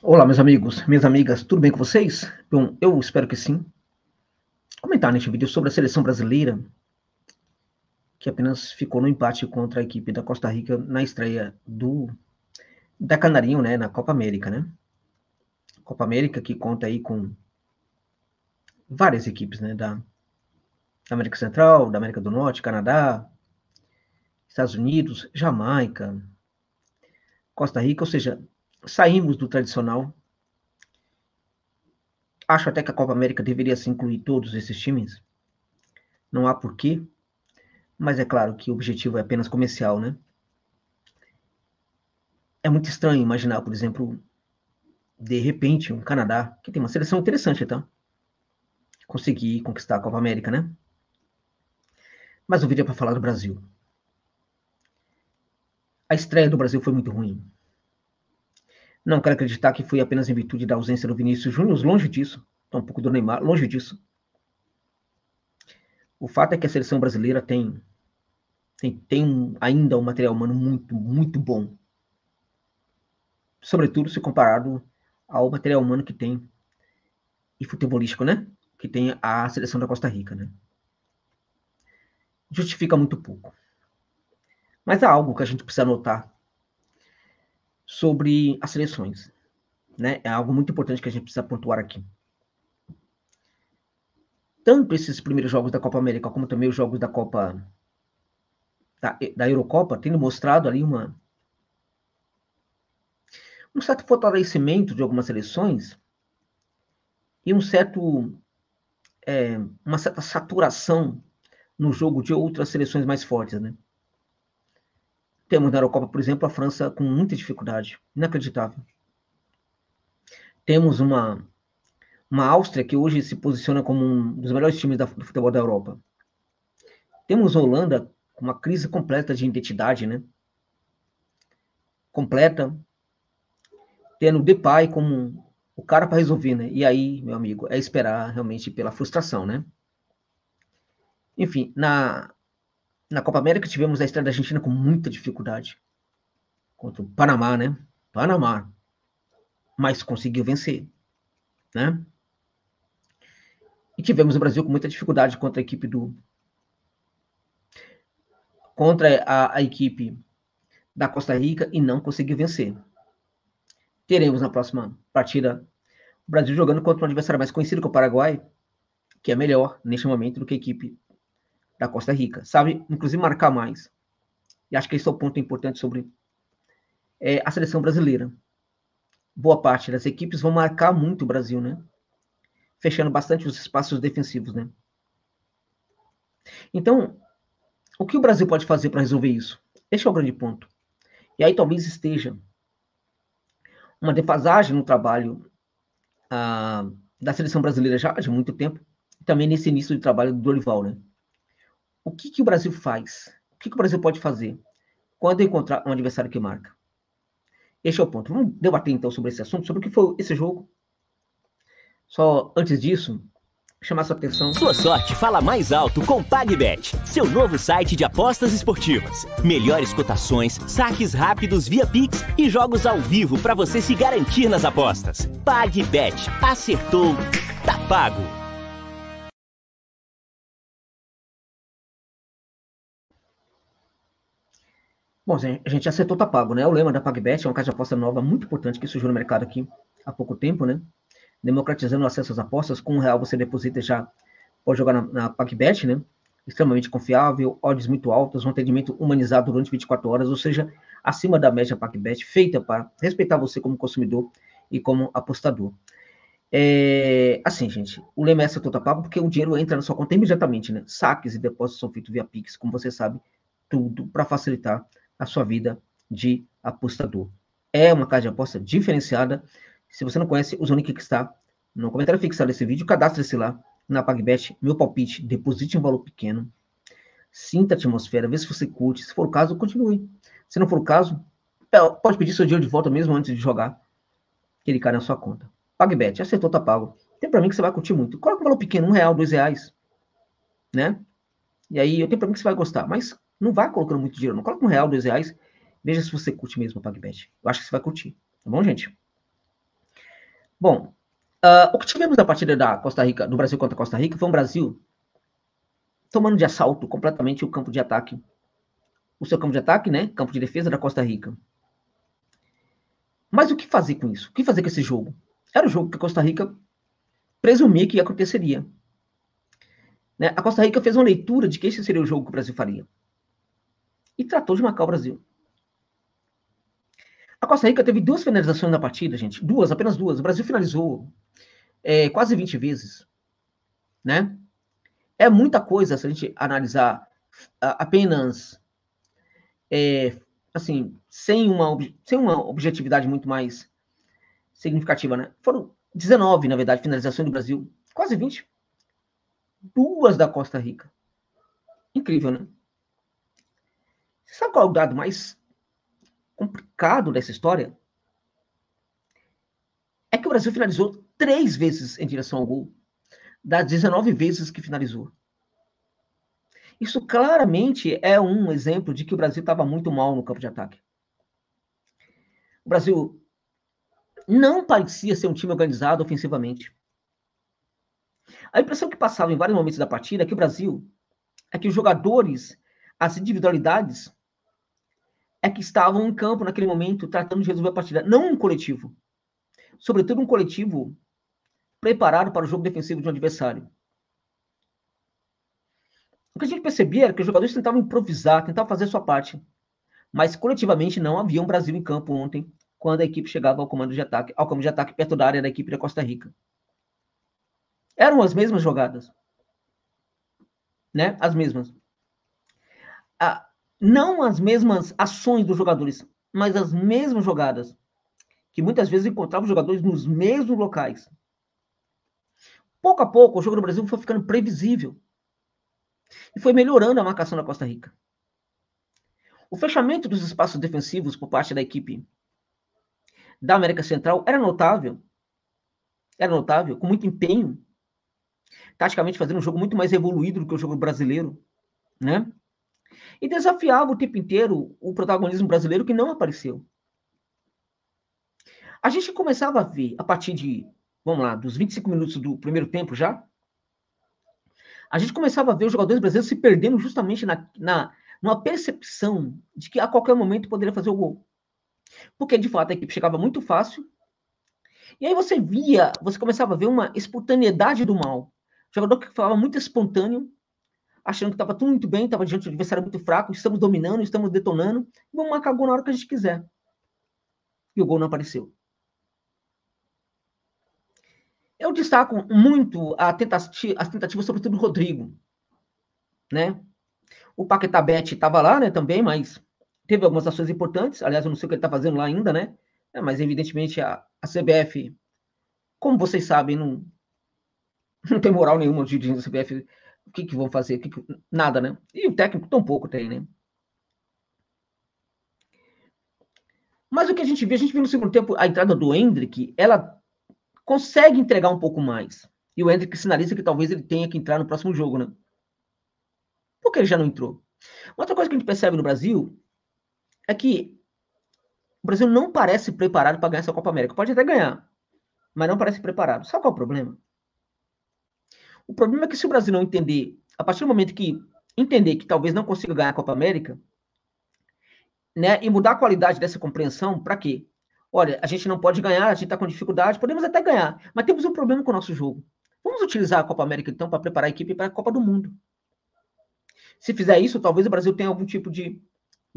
Olá, meus amigos, minhas amigas, tudo bem com vocês? Bom, eu espero que sim. Comentar neste vídeo sobre a seleção brasileira, que apenas ficou no empate contra a equipe da Costa Rica na estreia da Canarinho, né, na Copa América, né? Copa América que conta aí com várias equipes, né, da América Central, da América do Norte, Canadá, Estados Unidos, Jamaica, Costa Rica, ou seja, saímos do tradicional. Acho até que a Copa América deveria se incluir todos esses times. Não há porquê, mas é claro que o objetivo é apenas comercial, né? É muito estranho imaginar, por exemplo, de repente, um Canadá, que tem uma seleção interessante, tá? Conseguir conquistar a Copa América, né? Mas o vídeo é para falar do Brasil. A estreia do Brasil foi muito ruim. Não quero acreditar que foi apenas em virtude da ausência do Vinícius Júnior, longe disso. Tampouco do Neymar, longe disso. O fato é que a seleção brasileira tem ainda um material humano muito, muito bom. Sobretudo se comparado ao material humano que tem, e futebolístico, né? Que tem a seleção da Costa Rica, né? Justifica muito pouco. Mas há algo que a gente precisa notar sobre as seleções, né? É algo muito importante que a gente precisa pontuar aqui. Tanto esses primeiros jogos da Copa América, como também os jogos da Copa da Eurocopa, tendo mostrado ali um certo fortalecimento de algumas seleções e uma certa saturação no jogo de outras seleções mais fortes, né? Temos na Eurocopa, por exemplo, a França com muita dificuldade, inacreditável. Temos uma Áustria que hoje se posiciona como um dos melhores times do futebol da Europa. Temos a Holanda com uma crise completa de identidade, né? Completa, tendo o Depay como o cara para resolver, né? E aí, meu amigo, é esperar realmente pela frustração, né? Enfim, na Copa América tivemos a estreia da Argentina com muita dificuldade contra o Panamá, né? Panamá, mas conseguiu vencer, né? E tivemos o Brasil com muita dificuldade contra a equipe contra a equipe da Costa Rica e não conseguiu vencer. Teremos na próxima partida o Brasil jogando contra um adversário mais conhecido que o Paraguai, que é melhor neste momento do que a equipe da Costa Rica. Sabe, inclusive, marcar mais. E acho que esse é o ponto importante sobre a seleção brasileira. Boa parte das equipes vão marcar muito o Brasil, né? Fechando bastante os espaços defensivos, né? Então, o que o Brasil pode fazer para resolver isso? Esse é o grande ponto. E aí talvez esteja uma defasagem no trabalho da seleção brasileira já de muito tempo, e também nesse início de trabalho do Dorival, né? O que o Brasil faz? O que o Brasil pode fazer quando encontrar um adversário que marca? Este é o ponto. Vamos debater então sobre esse assunto, sobre o que foi esse jogo. Só antes disso, chamar sua atenção. Sua sorte fala mais alto com PagBet, seu novo site de apostas esportivas. Melhores cotações, saques rápidos via Pix e jogos ao vivo para você se garantir nas apostas. PagBet, acertou, tá pago. Bom, a gente acertou, tá pago, né? O lema da PagBet é uma casa de aposta nova muito importante que surgiu no mercado aqui há pouco tempo, né? Democratizando o acesso às apostas. Com R$1 você deposita e já pode jogar na PagBet, né? Extremamente confiável, odds muito altas, um atendimento humanizado durante 24 horas, ou seja, acima da média PagBet, feita para respeitar você como consumidor e como apostador. Assim, gente, o lema é essa toda pago porque o dinheiro entra na sua conta imediatamente, né? Saques e depósitos são feitos via Pix, como você sabe, tudo para facilitar a sua vida de apostador. É uma casa de aposta diferenciada. Se você não conhece, usa o link que está no comentário fixado desse vídeo, cadastre-se lá na PagBet, meu palpite, deposite um valor pequeno, sinta a atmosfera, vê se você curte, se for o caso, continue. Se não for o caso, pode pedir seu dinheiro de volta mesmo antes de jogar, que ele cai na sua conta. PagBet, acertou, tá pago. Tem pra mim que você vai curtir muito. Coloca um valor pequeno, R$1, R$2, né? E aí eu tenho pra mim que você vai gostar, mas não vá colocando muito dinheiro, não. Coloca R$1, R$2, veja se você curte mesmo a PagBet. Eu acho que você vai curtir, tá bom, gente? Bom, o que tivemos na partida da Costa Rica, do Brasil contra a Costa Rica, foi um Brasil tomando de assalto completamente o campo de ataque. O seu campo de ataque, né? Campo de defesa da Costa Rica. Mas o que fazer com isso? O que fazer com esse jogo? Era o jogo que a Costa Rica presumia que aconteceria. Né? A Costa Rica fez uma leitura de que esse seria o jogo que o Brasil faria. E tratou de marcar o Brasil. A Costa Rica teve 2 finalizações na partida, gente. Apenas duas. O Brasil finalizou quase 20 vezes. Né? É muita coisa se a gente analisar apenas assim, sem uma objetividade muito mais significativa, né? Foram 19, na verdade, finalizações do Brasil. Quase 20. 2 da Costa Rica. Incrível, né? Você sabe qual é o dado mais complicado dessa história? É que o Brasil finalizou 3 vezes em direção ao gol, das 19 vezes que finalizou. Isso claramente é um exemplo de que o Brasil estava muito mal no campo de ataque. O Brasil não parecia ser um time organizado ofensivamente. A impressão que passava em vários momentos da partida é que o Brasil, é que os jogadores, as individualidades, é que estavam em campo naquele momento tratando de resolver a partida, não um coletivo. Sobretudo um coletivo preparado para o jogo defensivo de um adversário. O que a gente percebia era que os jogadores tentavam improvisar, tentavam fazer a sua parte, mas coletivamente não havia um Brasil em campo ontem, quando a equipe chegava ao comando de ataque perto da área da equipe da Costa Rica. Eram as mesmas jogadas, né? As mesmas. Não as mesmas ações dos jogadores, mas as mesmas jogadas, que muitas vezes encontravam os jogadores nos mesmos locais. Pouco a pouco, o jogo do Brasil foi ficando previsível e foi melhorando a marcação da Costa Rica. O fechamento dos espaços defensivos por parte da equipe da América Central era notável, com muito empenho, taticamente fazendo um jogo muito mais evoluído do que o jogo brasileiro, né? E desafiava o tempo inteiro o protagonismo brasileiro que não apareceu. A gente começava a ver, a partir de, vamos lá, dos 25 minutos do primeiro tempo já, a gente começava a ver os jogadores brasileiros se perdendo justamente numa percepção de que a qualquer momento poderia fazer o gol. Porque, de fato, a equipe chegava muito fácil, e aí você começava a ver uma espontaneidade do mal. O jogador que falava muito espontâneo, achando que estava tudo muito bem, estava diante do adversário muito fraco, estamos dominando, estamos detonando, e vamos marcar gol na hora que a gente quiser. E o gol não apareceu. Eu destaco muito as tentativas, sobretudo do Rodrigo, né? O Paquetá Bet estava lá, né, também, mas teve algumas ações importantes. Aliás, eu não sei o que ele está fazendo lá ainda, né? Mas, evidentemente, a CBF, como vocês sabem, não tem moral nenhuma de dirigir a CBF. O que vão fazer? Nada, né? E o técnico tampouco tem, né? Mas o que a gente viu no segundo tempo, a entrada do Endrick, ela consegue entregar um pouco mais. E o Endrick sinaliza que talvez ele tenha que entrar no próximo jogo, né? Por que ele já não entrou? Outra coisa que a gente percebe no Brasil é que o Brasil não parece preparado para ganhar essa Copa América. Pode até ganhar, mas não parece preparado. Sabe qual é o problema? O problema é que se o Brasil não entender, a partir do momento que entender que talvez não consiga ganhar a Copa América, né, e mudar a qualidade dessa compreensão, para quê? Olha, a gente não pode ganhar, a gente está com dificuldade, podemos até ganhar, mas temos um problema com o nosso jogo. Vamos utilizar a Copa América, então, para preparar a equipe para a Copa do Mundo. Se fizer isso, talvez o Brasil tenha algum tipo de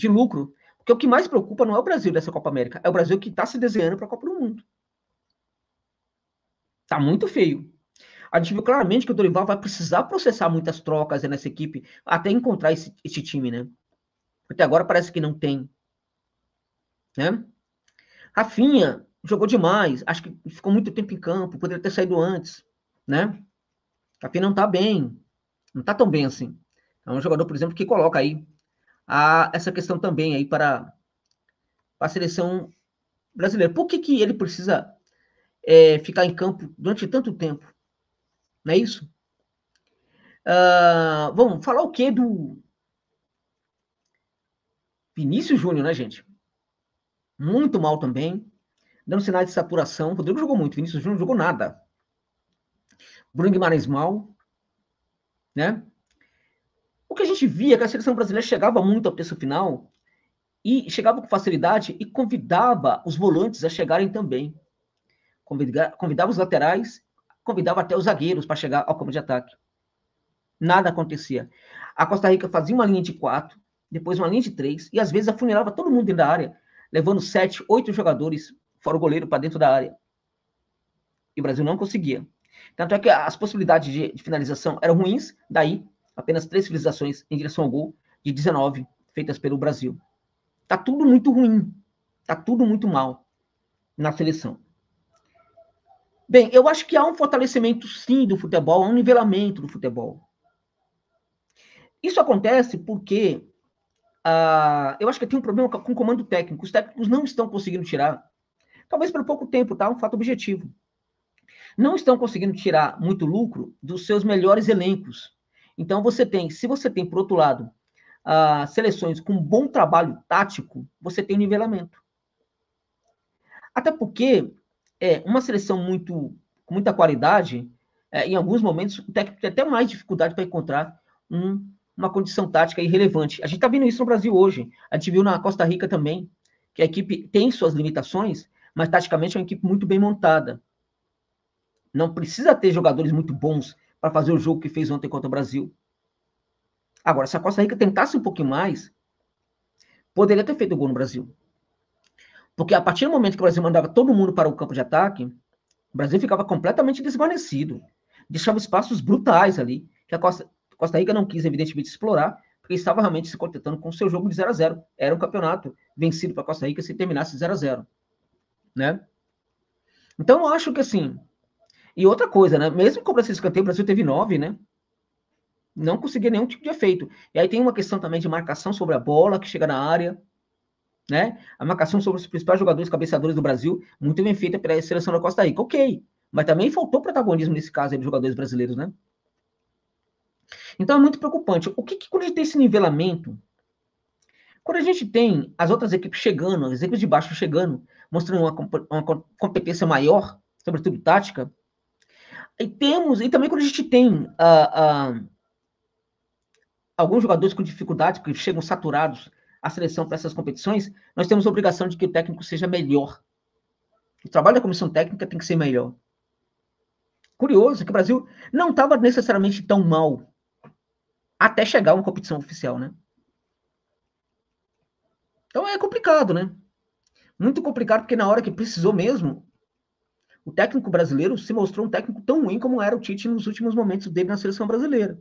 lucro, porque o que mais preocupa não é o Brasil dessa Copa América, é o Brasil que está se desenhando para a Copa do Mundo. Tá muito feio. A gente viu claramente que o Dorival vai precisar processar muitas trocas nessa equipe até encontrar esse time, né? Até agora parece que não tem. Né? Rafinha jogou demais, acho que ficou muito tempo em campo, poderia ter saído antes, né? Rafinha não tá bem, não tá tão bem assim. É um jogador, por exemplo, que coloca aí essa questão também aí para a seleção brasileira. Por que ele precisa ficar em campo durante tanto tempo? Não é isso? Vamos falar o quê do Vinícius Júnior, né, gente? Muito mal também. dando sinais de saturação. O Rodrigo jogou muito, Vinícius Júnior não jogou nada. Bruno Guimarães mal, né? O que a gente via é que a seleção brasileira chegava muito ao terço final e chegava com facilidade e convidava os volantes a chegarem também. Convidava os laterais, convidava até os zagueiros para chegar ao campo de ataque. Nada acontecia. A Costa Rica fazia uma linha de 4, depois uma linha de 3, e às vezes afunilava todo mundo dentro da área, levando 7, 8 jogadores, fora o goleiro, para dentro da área. E o Brasil não conseguia. Tanto é que as possibilidades de finalização eram ruins, daí apenas 3 finalizações em direção ao gol, de 19 feitas pelo Brasil. Tá tudo muito ruim, tá tudo muito mal na seleção. Bem, eu acho que há um fortalecimento, sim, do futebol, há um nivelamento do futebol. Isso acontece porque eu acho que tem um problema com o comando técnico. Os técnicos não estão conseguindo tirar, talvez por pouco tempo, tá? Um fato objetivo. Não estão conseguindo tirar muito lucro dos seus melhores elencos. Então, se você tem, por outro lado, seleções com bom trabalho tático, você tem um nivelamento. Até porque uma seleção com muita qualidade, em alguns momentos, o técnico tem até mais dificuldade para encontrar uma condição tática irrelevante. A gente está vendo isso no Brasil hoje. A gente viu na Costa Rica também, que a equipe tem suas limitações, mas taticamente é uma equipe muito bem montada. Não precisa ter jogadores muito bons para fazer o jogo que fez ontem contra o Brasil. Agora, se a Costa Rica tentasse um pouquinho mais, poderia ter feito o gol no Brasil. Porque a partir do momento que o Brasil mandava todo mundo para o campo de ataque, o Brasil ficava completamente desvanecido. Deixava espaços brutais ali, que a Costa Rica não quis, evidentemente, explorar, porque estava realmente se contentando com o seu jogo de 0-0. Era um campeonato vencido para a Costa Rica se terminasse 0-0. Né? Então, eu acho que assim... E outra coisa, né? Mesmo com o Brasil escanteio, o Brasil teve 9, né? Não conseguia nenhum tipo de efeito. E aí tem uma questão também de marcação sobre a bola, que chega na área, né? A marcação sobre os principais jogadores cabeceadores do Brasil, muito bem feita pela seleção da Costa Rica. Ok, mas também faltou protagonismo nesse caso aí dos jogadores brasileiros, né? Então é muito preocupante. O que quando a gente tem esse nivelamento, quando a gente tem as outras equipes chegando, as equipes de baixo chegando, mostrando uma competência maior, sobretudo tática, e também quando a gente tem alguns jogadores com dificuldades, porque chegam saturados à seleção para essas competições, nós temos a obrigação de que o técnico seja melhor. O trabalho da comissão técnica tem que ser melhor. Curioso que o Brasil não estava necessariamente tão mal até chegar a uma competição oficial, né? Então é complicado, né? Muito complicado, porque na hora que precisou mesmo, o técnico brasileiro se mostrou um técnico tão ruim como era o Tite nos últimos momentos dele na seleção brasileira.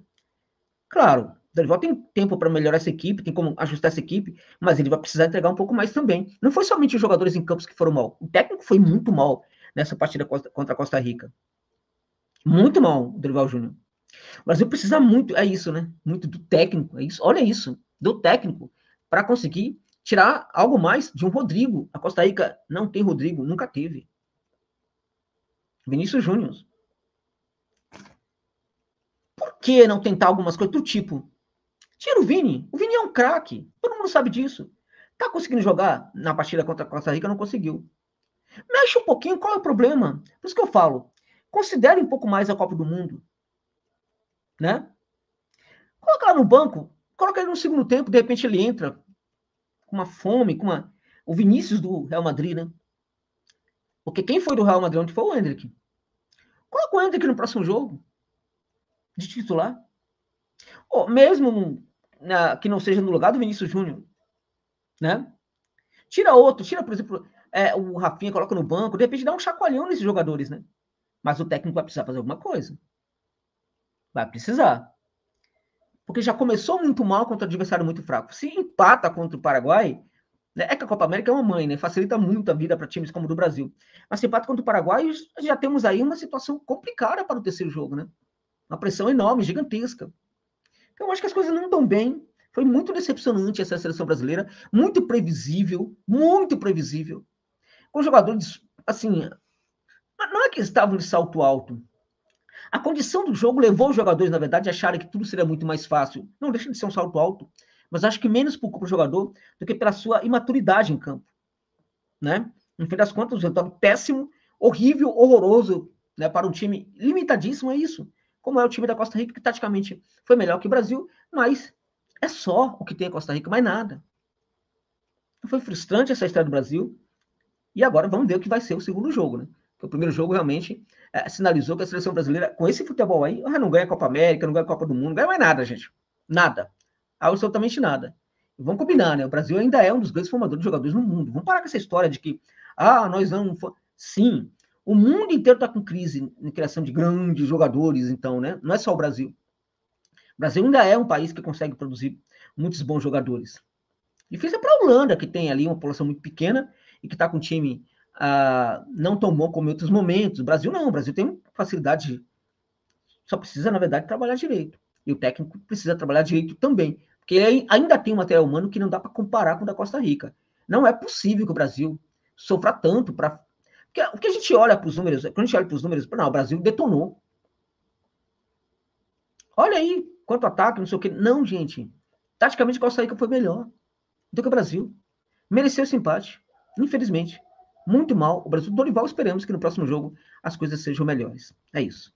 Claro, o Dorival tem tempo para melhorar essa equipe, tem como ajustar essa equipe, mas ele vai precisar entregar um pouco mais também. Não foi somente os jogadores em campos que foram mal. O técnico foi muito mal nessa partida contra a Costa Rica. Muito mal, o Dorival Júnior. O Brasil precisa muito, é isso, né? Muito do técnico, é isso. Olha isso, do técnico, para conseguir tirar algo mais de um Rodrigo. A Costa Rica não tem Rodrigo, nunca teve. Vinícius Júnior. Por que não tentar algumas coisas do tipo? Tira o Vini. O Vini é um craque. Todo mundo sabe disso. Tá conseguindo jogar na partida contra a Costa Rica? Não conseguiu. Mexe um pouquinho, qual é o problema? Por isso que eu falo. Considere um pouco mais a Copa do Mundo. Né? Coloca lá no banco. Coloca ele no segundo tempo. De repente ele entra com uma fome, o Vinícius do Real Madrid, né? Porque quem foi do Real Madrid ontem foi o Endrick. Coloca o Endrick no próximo jogo. De titular. Ou mesmo que não seja no lugar do Vinícius Júnior. Né? Tira outro, por exemplo, o Rafinha, coloca no banco, de repente dá um chacoalhão nesses jogadores, né? Mas o técnico vai precisar fazer alguma coisa. Vai precisar. Porque já começou muito mal contra um adversário muito fraco. Se empata contra o Paraguai, né, é que a Copa América é uma mãe, né? Facilita muito a vida para times como o do Brasil. Mas se empata contra o Paraguai, já temos aí uma situação complicada para o terceiro jogo, né? Uma pressão enorme, gigantesca. Então, eu acho que as coisas não estão bem. Foi muito decepcionante essa seleção brasileira, muito previsível, com jogadores, assim, não é que estavam de salto alto. A condição do jogo levou os jogadores, na verdade, a acharem que tudo seria muito mais fácil. Não deixa de ser um salto alto, mas acho que menos por culpa do jogador do que pela sua imaturidade em campo, né? No fim das contas, um resultado péssimo, horrível, horroroso, né, para um time limitadíssimo, é isso. Como é o time da Costa Rica, que taticamente foi melhor que o Brasil, mas é só o que tem a Costa Rica, mais nada. Foi frustrante essa estreia do Brasil, e agora vamos ver o que vai ser o segundo jogo, né? Porque o primeiro jogo realmente sinalizou que a seleção brasileira, com esse futebol aí, não ganha a Copa América, não ganha a Copa do Mundo, não ganha mais nada, gente. Nada. Absolutamente nada. E vamos combinar, né? O Brasil ainda é um dos grandes formadores de jogadores no mundo. Vamos parar com essa história de que, nós não... Sim, o mundo inteiro está com crise em criação de grandes jogadores, então, né? Não é só o Brasil. O Brasil ainda é um país que consegue produzir muitos bons jogadores. Difícil é para a Holanda, que tem ali uma população muito pequena e que está com um time não tão bom como em outros momentos. O Brasil não, o Brasil tem facilidade, só precisa, na verdade, trabalhar direito. E o técnico precisa trabalhar direito também, porque ele ainda tem um material humano que não dá para comparar com o da Costa Rica. Não é possível que o Brasil sofra tanto para... Porque a gente olha para os números, quando a gente olha para os números, não, o Brasil detonou. Olha aí, quanto ataque, não sei o quê. Não, gente, taticamente a Costa Rica foi melhor do que o Brasil. Mereceu esse empate, infelizmente. Muito mal. O Brasil do Dorival, esperamos que no próximo jogo as coisas sejam melhores. É isso.